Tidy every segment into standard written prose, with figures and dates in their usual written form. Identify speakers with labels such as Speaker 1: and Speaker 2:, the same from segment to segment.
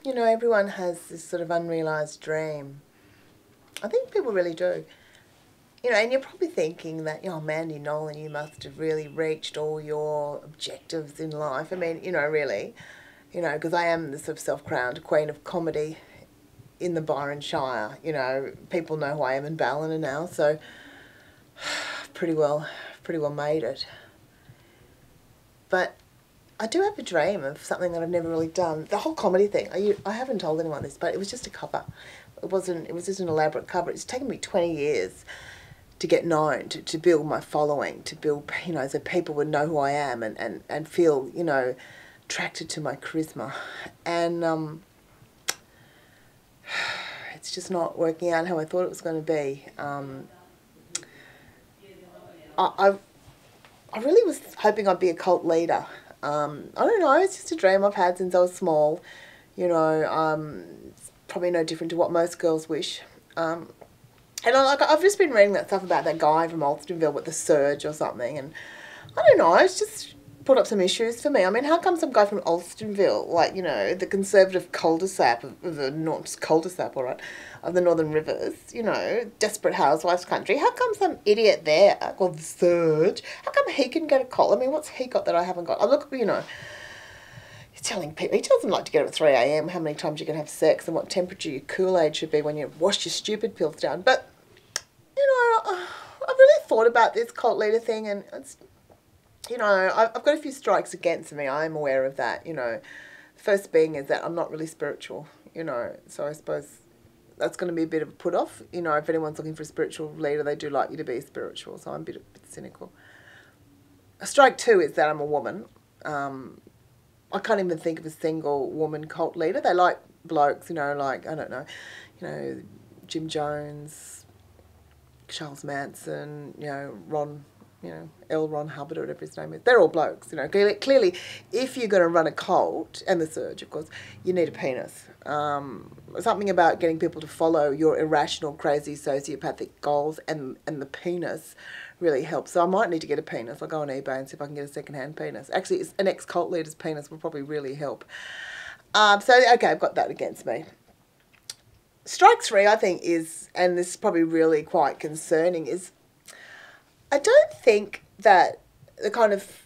Speaker 1: You know, everyone has this sort of unrealised dream. I think people really do. You know, and you're probably thinking that, you know, Mandy Nolan, you must have really reached all your objectives in life. I mean, you know, really, you know, because I am the sort of self-crowned queen of comedy in the Byron Shire. You know, people know who I am in Ballina now, so pretty well made it. But I do have a dream of something that I've never really done. The whole comedy thing. I haven't told anyone this, but it was just a cover. It wasn't. It was just an elaborate cover. It's taken me 20 years to get known, to build my following, to build, you know, so people would know who I am and feel, you know, attracted to my charisma. And it's just not working out how I thought it was going to be. I really was hoping I'd be a cult leader. I don't know, it's just a dream I've had since I was small. You know, it's probably no different to what most girls wish. And I've just been reading that stuff about that guy from Alstonville with the surge or something, and I don't know, it's just put up some issues for me. I mean, how come some guy from Alstonville, like, you know, the conservative cul-de-sac of the, not just cul-de-sac, all right, of the Northern Rivers, you know, desperate housewives country, how come some idiot there called the surge, how come he can get a call? I mean, what's he got that I haven't got? I look, you know, he's telling people, he tells them like to get up at 3 a.m, how many times you can have sex and what temperature your Kool-Aid should be when you wash your stupid pills down. But you know, I've really thought about this cult leader thing, and it's, you know, I've got a few strikes against me. I'm aware of that, you know. The first being is that I'm not really spiritual, you know, so I suppose that's going to be a bit of a put-off. You know, if anyone's looking for a spiritual leader, they do like you to be spiritual, so I'm a bit cynical. A strike two is that I'm a woman. I can't even think of a single woman cult leader. They like blokes, you know, like, I don't know, you know, Jim Jones, Charles Manson, you know, Ron Hubbard or whatever his name is. They're all blokes, you know. Clearly, if you're going to run a cult, and the Surge, of course, you need a penis. Something about getting people to follow your irrational, crazy, sociopathic goals, and the penis really helps. So I might need to get a penis. I'll go on eBay and see if I can get a second-hand penis. Actually, an ex-cult leader's penis will probably really help. Okay, I've got that against me. Strike three, I think, is, and this is probably really quite concerning, is I don't think that the kind of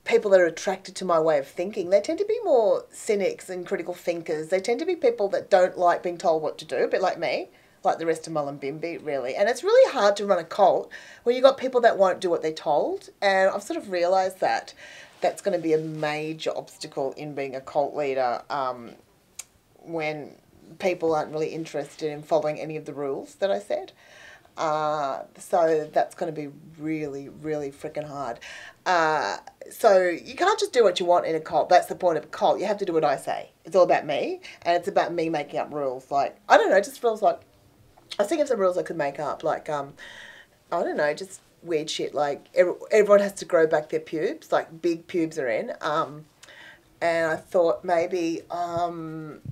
Speaker 1: people that are attracted to my way of thinking, they tend to be more cynics and critical thinkers. They tend to be people that don't like being told what to do, a bit like me, like the rest of Mullumbimby, really. And it's really hard to run a cult when you've got people that won't do what they're told. And I've sort of realised that that's going to be a major obstacle in being a cult leader when people aren't really interested in following any of the rules that I said. So that's going to be really, really freaking hard. So you can't just do what you want in a cult. That's the point of a cult. You have to do what I say. It's all about me, and it's about me making up rules. Like, I don't know, just rules like, I was thinking of some rules I could make up. Like, I don't know, just weird shit. Like, everyone has to grow back their pubes. Like, big pubes are in. And I thought maybe, I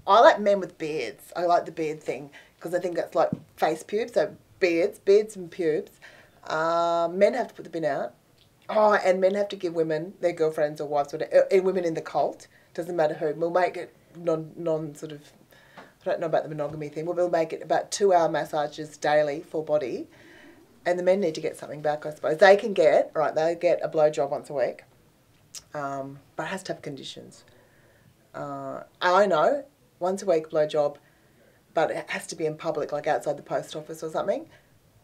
Speaker 1: like men with beards. I like the beard thing because I think that's like face pubes. So beards and pubes. Men have to put the bin out. Oh, and men have to give women, their girlfriends or wives, whatever, women in the cult, doesn't matter who, we'll make it non sort of, I don't know about the monogamy thing, we'll make it about 2-hour massages daily, full body. And the men need to get something back, I suppose. They can get, right, they get a blowjob once a week. But it has to have conditions. I know, once a week blowjob, but it has to be in public, like outside the post office or something,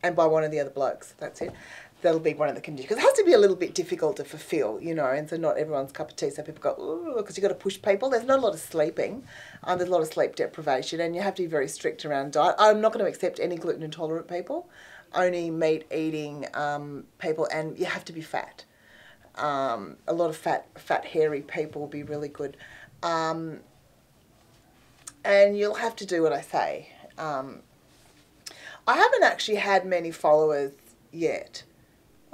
Speaker 1: and by one of the other blokes. That's it. That'll be one of the conditions. Because it has to be a little bit difficult to fulfil, you know, and so not everyone's cup of tea. So people go, ooh, because you've got to push people. There's not a lot of sleeping. There's a lot of sleep deprivation, and you have to be very strict around diet. I'm not going to accept any gluten intolerant people, only meat eating people, and you have to be fat. A lot of fat, hairy people will be really good. And you'll have to do what I say. I haven't actually had many followers yet.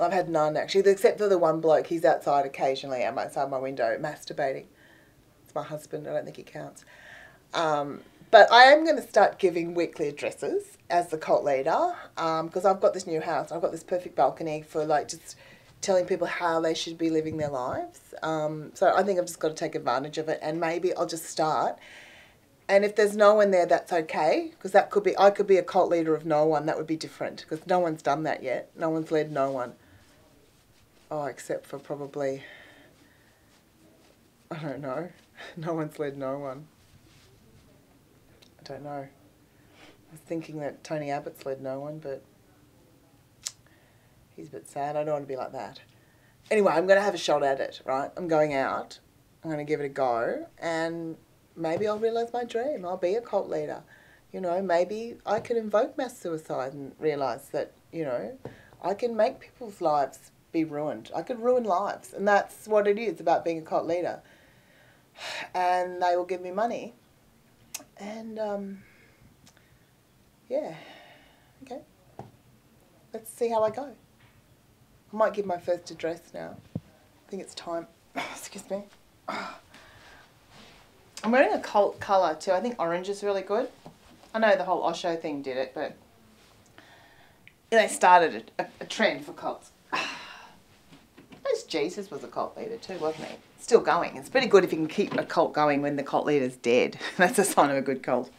Speaker 1: I've had none, actually, except for the one bloke. He's outside occasionally, outside my window, masturbating. It's my husband. I don't think he counts. But I am going to start giving weekly addresses as the cult leader because I've got this new house. I've got this perfect balcony for, like, just telling people how they should be living their lives. So I think I've just got to take advantage of it, and maybe I'll just start And if there's no one there, that's okay, because that could be, I could be a cult leader of no one. That would be different, because no one's done that yet. No one's led no one. Oh, except for probably, I don't know. No one's led no one. I don't know. I was thinking that Tony Abbott's led no one, but he's a bit sad. I don't want to be like that. Anyway, I'm going to have a shot at it, right? I'm going out. I'm going to give it a go, and maybe I'll realise my dream. I'll be a cult leader. You know, maybe I can invoke mass suicide and realise that, you know, I can make people's lives be ruined. I could ruin lives, and that's what it is about being a cult leader. And they will give me money, and yeah, okay. Let's see how I go. I might give my first address now. I think it's time. Excuse me. I'm wearing a cult colour too. I think orange is really good. I know the whole Osho thing did it, but they started a trend for cults. I suppose Jesus was a cult leader too, wasn't he? Still going. It's pretty good if you can keep a cult going when the cult leader's dead. That's a sign of a good cult.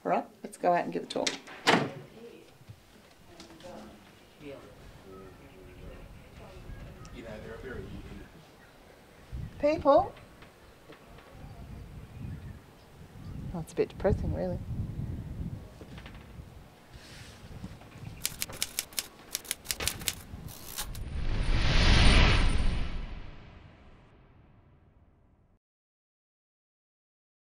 Speaker 1: All right, let's go out and give a talk. People. Oh, it's a bit depressing, really.